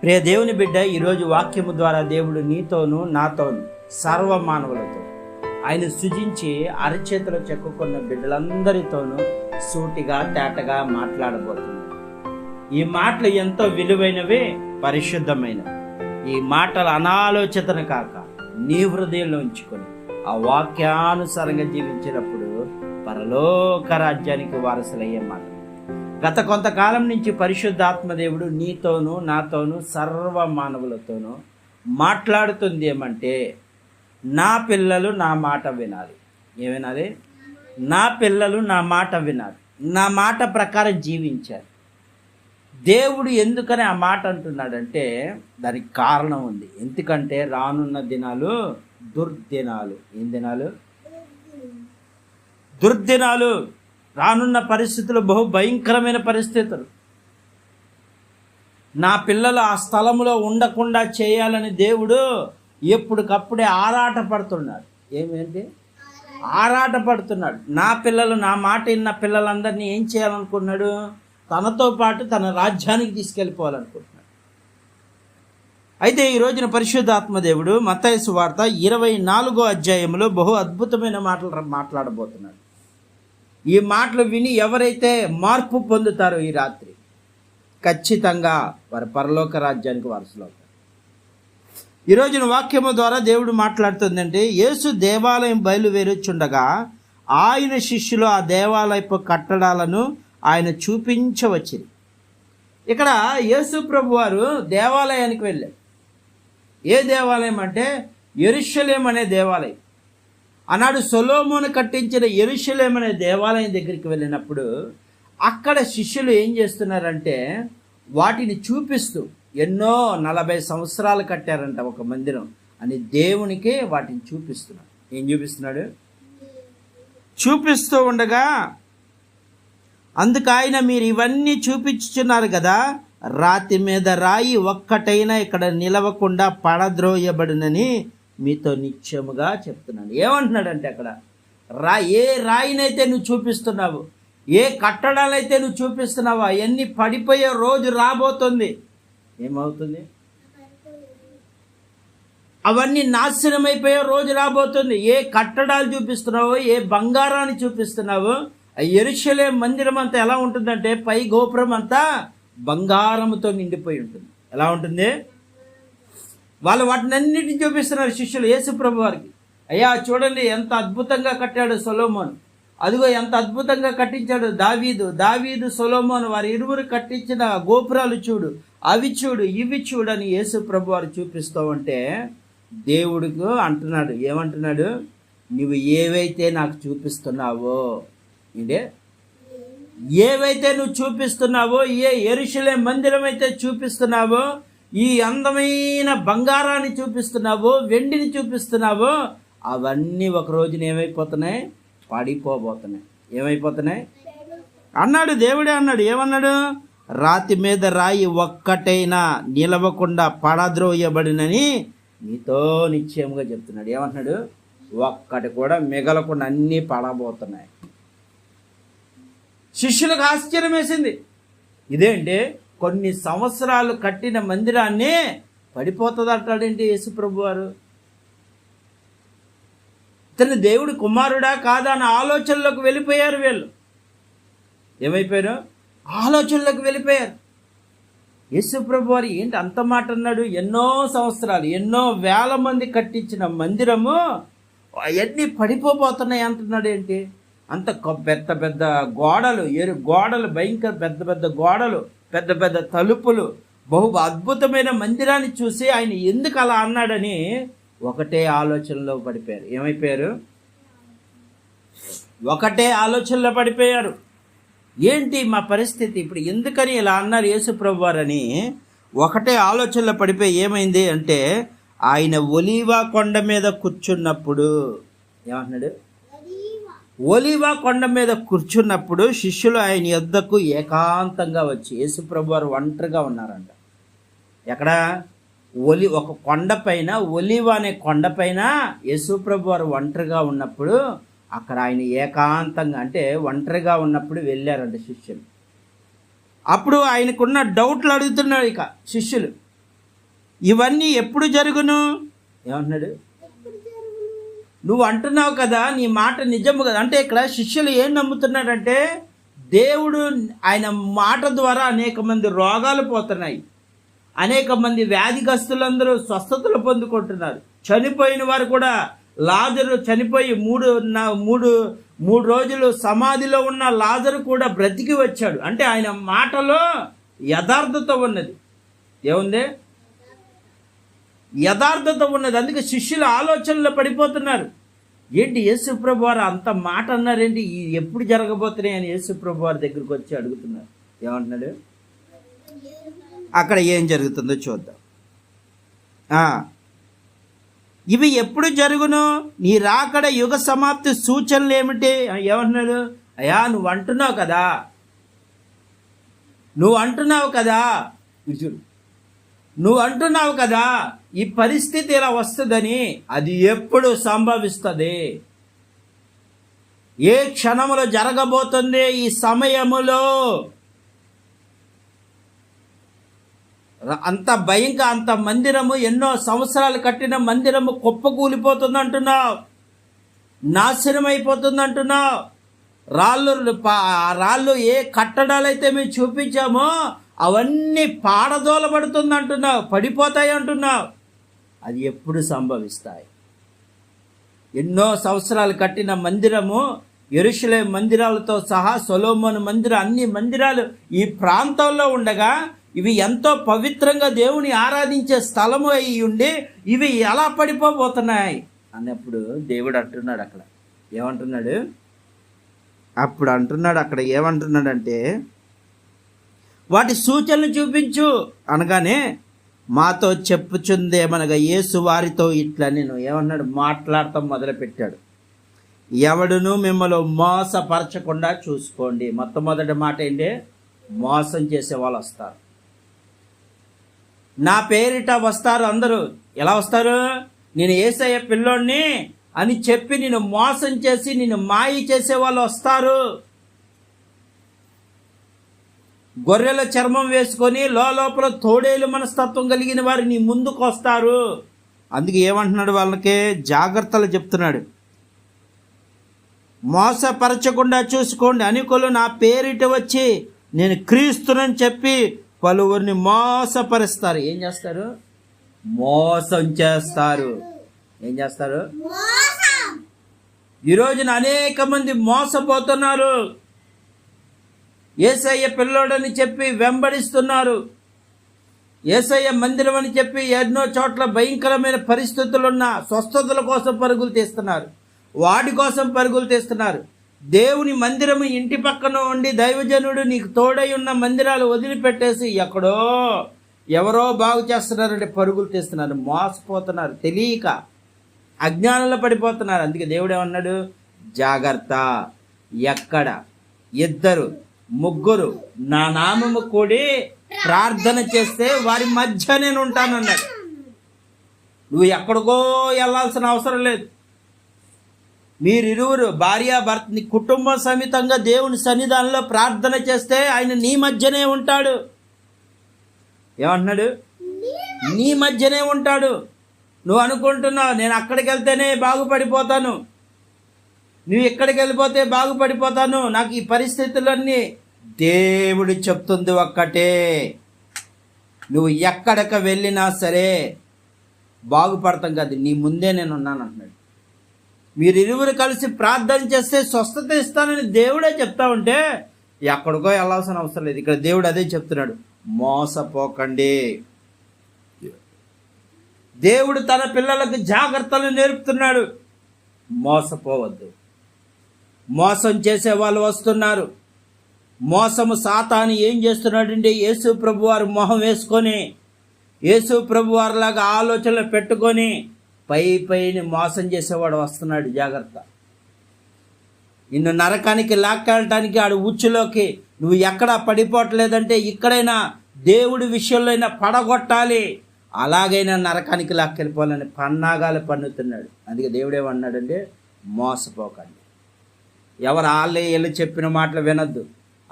ప్రియ దేవుని బిడ్డ, ఈరోజు వాక్యము ద్వారా దేవుడు నీతోను నాతోను సర్వ మానవులతో ఆయన సృజించి అరచేతిలో చెక్కుకున్న బిడ్డలందరితోనూ సూటిగా తేటగా మాట్లాడబోతున్నాడు. ఈ మాటలు ఎంతో విలువైనవి, పరిశుద్ధమైనవి. ఈ మాటలు అనాలోచితను కాక నీ హృదయంలో ఉంచుకొని ఆ వాక్యానుసారంగా జీవించినప్పుడు పరలోక రాజ్యానికి వారసులయ్యే మాట. గత కొంతకాలం నుంచి పరిశుద్ధాత్మదేవుడు నీతోనూ నాతోనూ సర్వ మానవులతోనూ మాట్లాడుతుంది ఏమంటే, నా పిల్లలు నా మాట వినాలి. ఏం వినాలి? నా పిల్లలు నా మాట వినాలి, నా మాట ప్రకారం జీవించాలి. దేవుడు ఎందుకని ఆ మాట అంటున్నాడంటే దానికి కారణం ఉంది. ఎందుకంటే రానున్న దినాలు దుర్దినాలు. ఏం దినాలు? దుర్దినాలు. రానున్న పరిస్థితులు బహు భయంకరమైన పరిస్థితులు. నా పిల్లలు ఆ స్థలంలో ఉండకుండా చేయాలని దేవుడు ఎప్పటికప్పుడే ఆరాట పడుతున్నాడు. ఏమేంటి? ఆరాట పడుతున్నాడు. నా పిల్లలు, నా మాట విన్న పిల్లలందరినీ ఏం చేయాలనుకున్నాడు? తనతో పాటు తన రాజ్యానికి తీసుకెళ్ళిపోవాలనుకుంటున్నాడు. అయితే ఈ రోజున పరిశుద్ధాత్మదేవుడు మత్తయి సువార్త 24వ అధ్యాయంలో బహు అద్భుతమైన మాటలు మాట్లాడబోతున్నాడు. ఈ మాటలు విని ఎవరైతే మార్పు పొందుతారో ఈ రాత్రి ఖచ్చితంగా వారి పరలోక రాజ్యానికి వారసులవుతారు. ఈ రోజున వాక్యము ద్వారా దేవుడు మాట్లాడుతుందంటే, యేసు దేవాలయం బయలువేరుచుండగా ఆయన శిష్యులు ఆ దేవాలయపు కట్టడాలను ఆయన చూపించవచ్చింది. ఇక్కడ యేసు ప్రభు వారు దేవాలయానికి వెళ్ళారు. ఏ దేవాలయం అంటే యెరూషలేము అనే దేవాలయం. ఆనాడు సొలొమోను కట్టించిన యెరూషలేము అనే దేవాలయం దగ్గరికి వెళ్ళినప్పుడు అక్కడ శిష్యులు ఏం చేస్తున్నారంటే వాటిని చూపిస్తూ, ఎన్నో 40 సంవత్సరాలు కట్టారంట ఒక మందిరం అని దేవునికి వాటిని చూపిస్తున్నాడు. ఏం చూపిస్తున్నాడు? చూపిస్తూ ఉండగా అందుకు ఆయన, మీరు ఇవన్నీ చూపించుచున్నారు కదా, రాతి మీద రాయి ఒక్కటైనా ఇక్కడ నిలవకుండా పడద్రోయబడినని మీతో నిత్యముగా చెప్తున్నాను. ఏమంటున్నాడంటే అక్కడ ఏ రాయినైతే నువ్వు చూపిస్తున్నావు, ఏ కట్టడాలైతే నువ్వు చూపిస్తున్నావో అవన్నీ పడిపోయే రోజు రాబోతుంది. ఏమవుతుంది? అవన్నీ నాశనమైపోయే రోజు రాబోతుంది. ఏ కట్టడాలు చూపిస్తున్నావో, ఏ బంగారాన్ని చూపిస్తున్నావో, యెరూషలేము మందిరం అంతా ఎలా ఉంటుందంటే పై గోపురం అంతా బంగారంతో నిండిపోయి ఉంటుంది. ఎలా ఉంటుంది? వాళ్ళు వాటిని అన్నిటిని చూపిస్తున్నారు శిష్యులు యేసు ప్రభు వారికి. అయ్యా చూడండి ఎంత అద్భుతంగా కట్టాడు సొలొమోను, అదిగో ఎంత అద్భుతంగా కట్టించాడు దావీదు సొలొమోను, వారి ఇరువురు కట్టించిన గోపురాలు చూడు, అవి చూడు, ఇవి చూడు అని యేసు ప్రభు వారు చూపిస్తూ ఉంటే దేవుడికి అంటున్నాడు. ఏమంటున్నాడు? నువ్వు ఏవైతే నాకు చూపిస్తున్నావో, ఏవైతే నువ్వు చూపిస్తున్నావో, ఏ యెరూషలేము మందిరం అయితే చూపిస్తున్నావో, ఈ అందమైన బంగారాన్ని చూపిస్తున్నావో, వెండిని చూపిస్తున్నావో, అవన్నీ ఒక రోజున ఏమైపోతున్నాయి? పడిపోబోతున్నాయి. ఏమైపోతున్నాయి అన్నాడు దేవుడే. అన్నాడు. ఏమన్నాడు? రాతి మీద రాయి ఒక్కటైనా నిలవకుండా పడద్రోయబడినని నీతో నిశ్చయముగా చెప్తున్నాడు. ఏమంటున్నాడు? ఒక్కటి కూడా మిగలకుండా అన్నీ పడబోతున్నాయి. శిష్యులకు ఆశ్చర్యం వేసింది. ఇదేంటి, కొన్ని సంవత్సరాలు కట్టిన మందిరాన్ని పడిపోతుంది అంటాడేంటి యేసు ప్రభు వారు? ఇతను దేవుడి కుమారుడా కాదా అన్న ఆలోచనలోకి వెళ్ళిపోయారు వీళ్ళు. ఏమైపోయారు? ఆలోచనలోకి వెళ్ళిపోయారు. యేసు ప్రభు వారు ఏంటి అంత మాట అన్నాడు? ఎన్నో సంవత్సరాలు, ఎన్నో వేల మంది కట్టించిన మందిరము అవన్నీ పడిపోతున్నాయి అంటున్నాడు. ఏంటి అంత పెద్ద పెద్ద గోడలు, గోడలు, భయంకర పెద్ద పెద్ద గోడలు, పెద్ద పెద్ద తలుపులు, బహు అద్భుతమైన మందిరాన్ని చూసి ఆయన ఎందుకు అలా అన్నాడని ఒకటే ఆలోచనలో పడిపోయారు. ఏమైపోయారు? ఒకటే ఆలోచనలో పడిపోయారు. ఏంటి మా పరిస్థితి ఇప్పుడు, ఎందుకని ఇలా అన్నారు యేసు ప్రభు వారని ఒకటే ఆలోచనలో పడిపోయి ఏమైంది అంటే, ఆయన ఒలీవ కొండ మీద కూర్చున్నప్పుడు, ఏమంటున్నాడు? ఒలీవ కొండ మీద కూర్చున్నప్పుడు శిష్యులు ఆయన యొద్దకు ఏకాంతంగా వచ్చి, యేసు ప్రభు వారు ఒంటరిగా ఉన్నారంట. ఎక్కడ? ఒక కొండపైన, ఒలీవ అనే కొండపైన యేసు ప్రభు వారు ఒంటరిగా ఉన్నప్పుడు అక్కడ ఆయన ఏకాంతంగా, అంటే ఒంటరిగా ఉన్నప్పుడు వెళ్ళారంట శిష్యులు. అప్పుడు ఆయనకున్న డౌట్లు అడుగుతున్నాడు ఇక శిష్యులు. ఇవన్నీ ఎప్పుడు జరుగును? ఏమంటున్నాడు? నువ్వు అంటున్నావు కదా, నీ మాట నిజము కదా. అంటే ఇక్కడ శిష్యులు ఏం నమ్ముతున్నారంటే దేవుడు ఆయన మాట ద్వారా అనేక మంది రోగాలు పోతున్నాయి, అనేక మంది వ్యాధిగ్రస్తులందరూ స్వస్థతలు పొందుకుంటున్నారు. చనిపోయిన వారు కూడా, లాజరు చనిపోయి మూడు రోజులు సమాధిలో ఉన్న లాజరు కూడా బ్రతికి వచ్చాడు. అంటే ఆయన మాటలో యథార్థత ఉన్నది. ఏముంది? యథార్థత ఉన్నది. అందుకే శిష్యుల ఆలోచనలో పడిపోతున్నారు. ఏంటి యేసుప్రభు వారు అంత మాట అన్నారేంటి, ఎప్పుడు జరగబోతున్నాయి అని యేసుప్రభు వారి దగ్గరికి వచ్చి అడుగుతున్నారు. ఏమంటున్నాడు? అక్కడ ఏం జరుగుతుందో చూద్దాం. ఇవి ఎప్పుడు జరుగును? నీ రాకడ యుగ సమాప్తి సూచనలు ఏమిటి? ఏమంటున్నాడు? అయ్యా నువ్వు అంటున్నావు కదా నువ్వు అంటున్నావు కదా ఈ పరిస్థితి ఇలా వస్తుందని. అది ఎప్పుడు సంభవిస్తుంది? ఏ క్షణములో జరగబోతుంది? ఈ సమయములో. అంత భయంగా, అంత మందిరము, ఎన్నో సంవత్సరాలు కట్టిన మందిరము కుప్పకూలిపోతుంది అంటున్నావు, నాశనం అయిపోతుంది అంటున్నావు. రాళ్ళు ఏ కట్టడాలైతే మేము చూపించామో అవన్నీ పాడదోలబడుతుంది అంటున్నావు, పడిపోతాయి అంటున్నావు. అది ఎప్పుడు సంభవిస్తాయి? ఎన్నో సంవత్సరాలు కట్టిన మందిరము, యెరూషలేము మందిరాలతో సహా సొలొమోను మందిరం, అన్ని మందిరాలు ఈ ప్రాంతంలో ఉండగా ఇవి ఎంతో పవిత్రంగా దేవుని ఆరాధించే స్థలము అయి ఉండి ఇవి ఎలా పడిపోబోతున్నాయి అన్నప్పుడు దేవుడు అంటున్నాడు అక్కడ. ఏమంటున్నాడు? అక్కడ ఏమంటున్నాడంటే వాటి సూచనలు చూపించు అనగానే మాతో చెప్పుచుందేమనగా యేసు వారితో ఇట్లా నేను ఏమన్నాడు? మాట్లాడటం మొదలుపెట్టాడు. ఎవడును మిమ్మల్ని మోసపరచకుండా చూసుకోండి. మొట్టమొదటి మాట ఏంటి? మోసం చేసే వాళ్ళు వస్తారు. నా పేరిట వస్తారు అందరూ. ఎలా వస్తారు? నేను యేసయ్య పిల్లోడిని అని చెప్పి నేను మోసం చేసి నేను మాయ చేసే వాళ్ళు వస్తారు. గొర్రెల చర్మం వేసుకొని లోపల తోడేలు మనస్తత్వం కలిగిన వారు నీ ముందుకు వస్తారు. అందుకే ఏమంటున్నాడు? వాళ్ళకి జాగ్రత్తలు చెప్తున్నాడు. మోసపరచకుండా చూసుకోండి. అనేకులు నా పేరిట వచ్చి నేను క్రీస్తునని చెప్పి పలువురిని మోసపరుస్తారు. ఏం చేస్తారు? మోసం చేస్తారు. ఏం చేస్తారు? ఈ రోజున అనేక మంది మోసపోతున్నారు. యేసయ్య పిల్లోడని చెప్పి వెంబడిస్తున్నారు. యేసయ్య మందిరం అని చెప్పి ఎన్నో చోట్ల భయంకరమైన పరిస్థితులున్న స్వస్థతల కోసం పరుగులు తీస్తున్నారు, వాటి కోసం పరుగులు తీస్తున్నారు. దేవుని మందిరము ఇంటి పక్కన ఉండి దైవజనుడు నీకు తోడై ఉన్న మందిరాలు వదిలిపెట్టేసి ఎక్కడో ఎవరో బాగు చేస్తున్నారంటే పరుగులు తీస్తున్నారు, మోసపోతున్నారు, తెలియక అజ్ఞానంలో పడిపోతున్నారు. అందుకే దేవుడు ఏమన్నాడు? జాగ్రత్త. ఎక్కడ 2, 3 నా నామము కూడి ప్రార్థన చేస్తే వారి మధ్య నేను ఉంటానన్నాడు. నువ్వు ఎక్కడికో వెళ్ళాల్సిన అవసరం లేదు. మీరిరువురు భార్యాభర్త కుటుంబ సమేతంగా దేవుని సన్నిధానంలో ప్రార్థన చేస్తే ఆయన నీ మధ్యనే ఉంటాడు. ఏమంటున్నాడు? నీ మధ్యనే ఉంటాడు. నువ్వు అనుకుంటున్నావు నేను అక్కడికి వెళ్తేనే బాగుపడిపోతాను, నువ్వు ఇక్కడికి వెళ్ళిపోతే బాగుపడిపోతాను, నాకు ఈ పరిస్థితులన్నీ. దేవుడు చెప్తుంది ఒక్కటే, నువ్వు ఎక్కడికి వెళ్ళినా సరే బాగుపడతాం కాదు, నీ ముందే నేను ఉన్నాను అంటున్నాడు. మీరిరువురు కలిసి ప్రార్థన చేస్తే స్వస్థత ఇస్తానని దేవుడే చెప్తా ఉంటే ఎక్కడికో వెళ్ళాల్సిన అవసరం లేదు. ఇక్కడ దేవుడు అదే చెప్తున్నాడు, మోసపోకండి. దేవుడు తన పిల్లలకు జాగ్రత్తలు నేర్పుతున్నాడు. మోసపోవద్దు. మోసం చేసే వాళ్ళు వస్తున్నారు. మోసము సాతాను ఏం చేస్తున్నాడంటే యేసు ప్రభు వారు మొహం వేసుకొని యేసు ప్రభు వారిలాగా ఆలోచనలు పెట్టుకొని పైన మోసం చేసేవాడు వస్తున్నాడు. జాగ్రత్త. నిన్ను నరకానికి లాక్కెళ్ళటానికి ఆడు ఉచ్చులోకి నువ్వు ఎక్కడా పడిపోవట్లేదంటే ఇక్కడైనా దేవుడి విషయంలో అయినా పడగొట్టాలి, అలాగైనా నరకానికి లాక్కెళ్ళిపోవాలని పన్నాగాలు పన్నుతున్నాడు. అందుకే దేవుడు ఏమన్నాడంటే మోసపోకండి. ఎవరు వీళ్ళు చెప్పిన మాటలు వినొద్దు.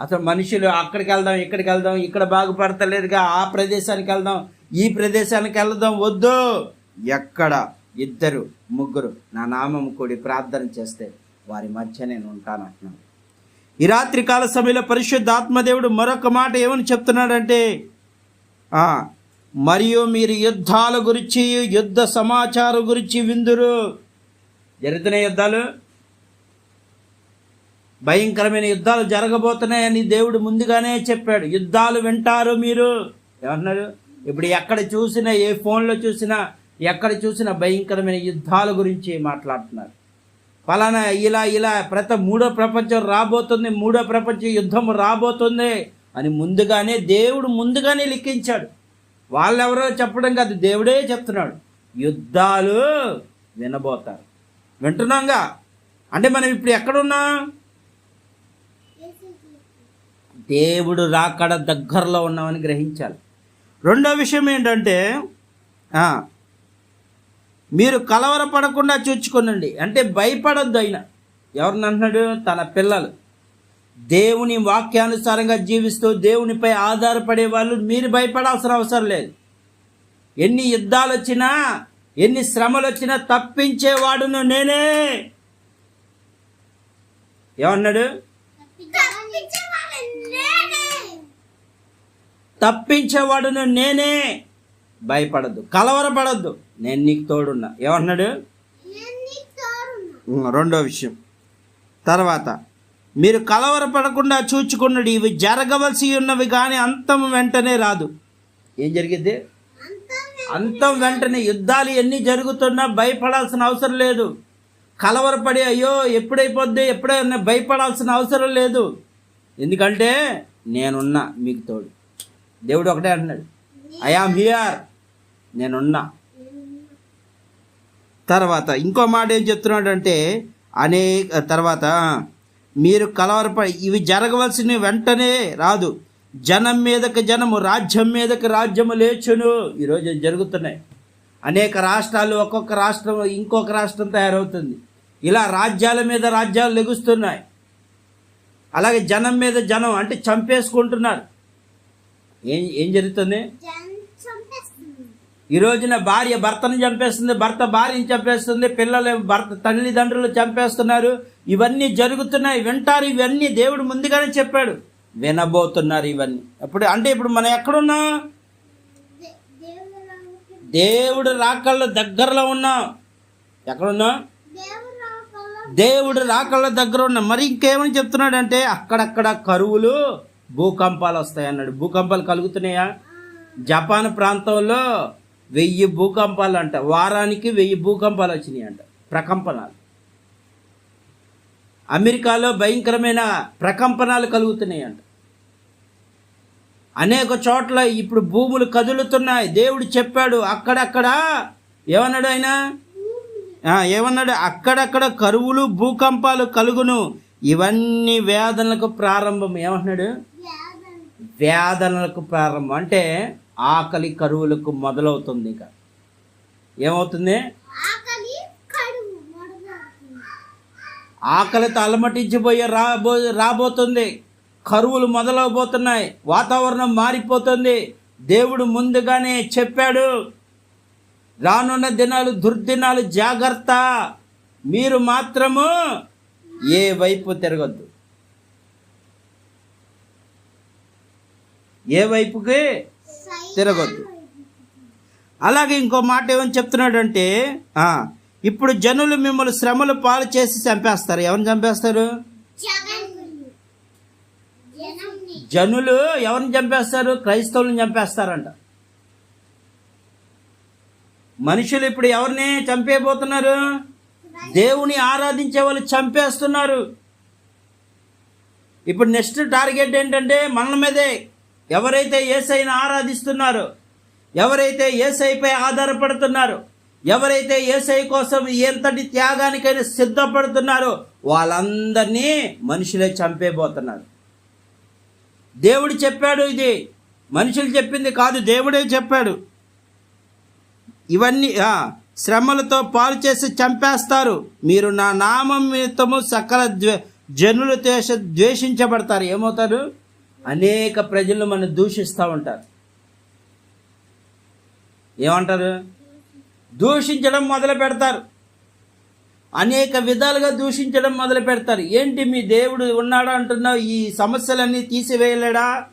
అసలు మనుషులు అక్కడికి వెళ్దాం, ఇక్కడికి వెళ్దాం, ఇక్కడ బాగుపడతలేదుగా, ఆ ప్రదేశానికి వెళ్దాం, ఈ ప్రదేశానికి వెళ్దాం, వద్దు. ఎక్కడ 2, 3 నా నామం కూడి ప్రార్థన చేస్తే వారి మధ్య నేను ఉంటాను అంటున్నాను. ఈ రాత్రి కాల సమయంలో పరిశుద్ధాత్మదేవుడు మరొక మాట ఏమని చెప్తున్నాడంటే, మరియు మీరు యుద్ధాల గురించి, యుద్ధ సమాచారం గురించి విందురు. జరుగుతున్న యుద్ధాలు, భయంకరమైన యుద్ధాలు జరగబోతున్నాయని దేవుడు ముందుగానే చెప్పాడు. యుద్ధాలు వింటారు మీరు. ఏమన్నారు? ఇప్పుడు ఎక్కడ చూసినా, ఏ ఫోన్లో చూసినా, ఎక్కడ చూసినా భయంకరమైన యుద్ధాల గురించి మాట్లాడుతున్నారు. ఫలానా ఇలా ప్రతి 3వ ప్రపంచం రాబోతుంది, 3వ ప్రపంచ యుద్ధం రాబోతుంది అని ముందుగానే దేవుడు ముందుగానే లిఖించాడు. వాళ్ళెవరో చెప్పడం కాదు, దేవుడే చెప్తున్నాడు. యుద్ధాలు వినబోతారు. వింటున్నాంగా. అంటే మనం ఇప్పుడు ఎక్కడున్నాం? దేవుడు రాకడ దగ్గరలో ఉన్నామని గ్రహించాలి. రెండో విషయం ఏంటంటే, మీరు కలవరపడకుండా చూచుకోనండి. అంటే భయపడొద్దు. అయినా ఎవరిని అంటున్నాడు? తన పిల్లలు దేవుని వాక్యానుసారంగా జీవిస్తూ దేవునిపై ఆధారపడే వాళ్ళు మీరు భయపడాల్సిన అవసరం లేదు. ఎన్ని యుద్ధాలు వచ్చినా, ఎన్ని శ్రమలు వచ్చినా తప్పించేవాడును నేనే. ఏమన్నాడు? తప్పించేవాడును నేనే. భయపడద్దు, కలవరపడద్దు, నేను నీకు తోడున్నా. ఏమన్నాడు? రెండో విషయం. తర్వాత మీరు కలవరపడకుండా చూచుకున్నాడు. ఇవి జరగవలసి ఉన్నవి కానీ అంతం వెంటనే రాదు. ఏం జరిగింది? అంతం వెంటనే. యుద్ధాలు ఎన్ని జరుగుతున్నా భయపడాల్సిన అవసరం లేదు. కలవరపడి అయ్యో ఎప్పుడైపోద్ది, ఎప్పుడైనా భయపడాల్సిన అవసరం లేదు. ఎందుకంటే నేనున్నా మీకు తోడు. దేవుడు ఒకటే అంటున్నాడు, ఐ యామ్ హియర్, నేనున్నా. తర్వాత ఇంకో మాట ఏం చెప్తున్నాడంటే, తర్వాత మీరు కలవరపడి ఇవి జరగవలసిన వెంటనే రాదు. జనం మీదకి జనము, రాజ్యం మీదకి రాజ్యము లేచును. ఈరోజు జరుగుతున్నాయి. అనేక రాష్ట్రాలు, ఒక్కొక్క రాష్ట్రం ఇంకొక రాష్ట్రం తయారవుతుంది. ఇలా రాజ్యాల మీద రాజ్యాలు లెగుస్తున్నాయి. అలాగే జనం మీద జనం, అంటే చంపేసుకుంటున్నారు. ఏం జరుగుతుంది? ఈ రోజున భార్య భర్తను చంపేస్తుంది, భర్త భార్యను చంపేస్తుంది, పిల్లలు భర్త తల్లిదండ్రులు చంపేస్తున్నారు. ఇవన్నీ జరుగుతున్నాయి. వింటారు. ఇవన్నీ దేవుడు ముందుగానే చెప్పాడు. వినబోతున్నారు ఇవన్నీ. ఇప్పుడు మనం ఎక్కడున్నాం? దేవుడు రాకళ్ళ దగ్గరలో ఉన్నాం. ఎక్కడున్నాం? దేవుడు రాకళ్ళ దగ్గర ఉన్నాం. మరి ఇంకేమని చెప్తున్నాడంటే, అక్కడక్కడ కరువులు, భూకంపాలు వస్తాయన్నాడు. భూకంపాలు కలుగుతున్నాయా? జపాన్ ప్రాంతంలో 1000 భూకంపాలు అంట. వారానికి 1000 భూకంపాలు వచ్చినాయి అంట, ప్రకంపనాలు. అమెరికాలో భయంకరమైన ప్రకంపనాలు కలుగుతున్నాయి అంట. అనేక చోట్ల ఇప్పుడు భూములు కదులుతున్నాయి. దేవుడు చెప్పాడు. అక్కడక్కడ ఏమన్నాడు ఆయన? ఏమన్నాడు? అక్కడక్కడ కరువులు, భూకంపాలు కలుగును. ఇవన్నీ వేదనలకు ప్రారంభం. ఏమంటున్నాడు? వేదనలకు ప్రారంభం. అంటే ఆకలి కరువులకు మొదలవుతుంది. ఇంకా ఏమవుతుంది? ఆకలితో అలమటించిపోయే రాబోతుంది. కరువులు మొదలవబోతున్నాయి. వాతావరణం మారిపోతుంది. దేవుడు ముందుగానే చెప్పాడు. రానున్న దినాలు దుర్దినాలు, జాగ్రత్త. మీరు మాత్రము ఏ వైపు తిరగద్దు. ఏ వైపుకి తిరగొద్దు. అలాగే ఇంకో మాట ఏమని చెప్తున్నాడంటే, ఇప్పుడు జనులు మిమ్మల్ని శ్రమలు పాలు చేసి చంపేస్తారు. ఎవరిని చంపేస్తారు? జనులు ఎవరిని చంపేస్తారు? క్రైస్తవులను చంపేస్తారంట. మనుషులు ఇప్పుడు ఎవరిని చంపేయబోతున్నారు? దేవుని ఆరాధించే వాళ్ళు చంపేస్తున్నారు. ఇప్పుడు నెక్స్ట్ టార్గెట్ ఏంటంటే మన మీదే. ఎవరైతే యేసయ్యను ఆరాధిస్తున్నారో, ఎవరైతే యేసయ్యపై ఆధారపడుతున్నారో, ఎవరైతే యేసయ్య కోసం ఎంతటి త్యాగానికైనా సిద్ధపడుతున్నారో వాళ్ళందరినీ మనుషులే చంపేయబోతున్నారు. దేవుడు చెప్పాడు. ఇది మనుషులు చెప్పింది కాదు, దేవుడే చెప్పాడు. ఇవన్నీ శ్రమలతో పాలు చేసి చంపేస్తారు. మీరు నా నామం నిమిత్తము సకల జనులు ద్వేషించబడతారు. ఏమవుతారు? అనేక ప్రజలు మనం దూషిస్తూ ఉంటారు. ఏమంటారు? దూషించడం మొదలు పెడతారు. అనేక విధాలుగా దూషించడం మొదలు పెడతారు. ఏంటి మీ దేవుడు ఉన్నాడా అంటున్నావు, ఈ సమస్యలన్నీ తీసివేయలేడా?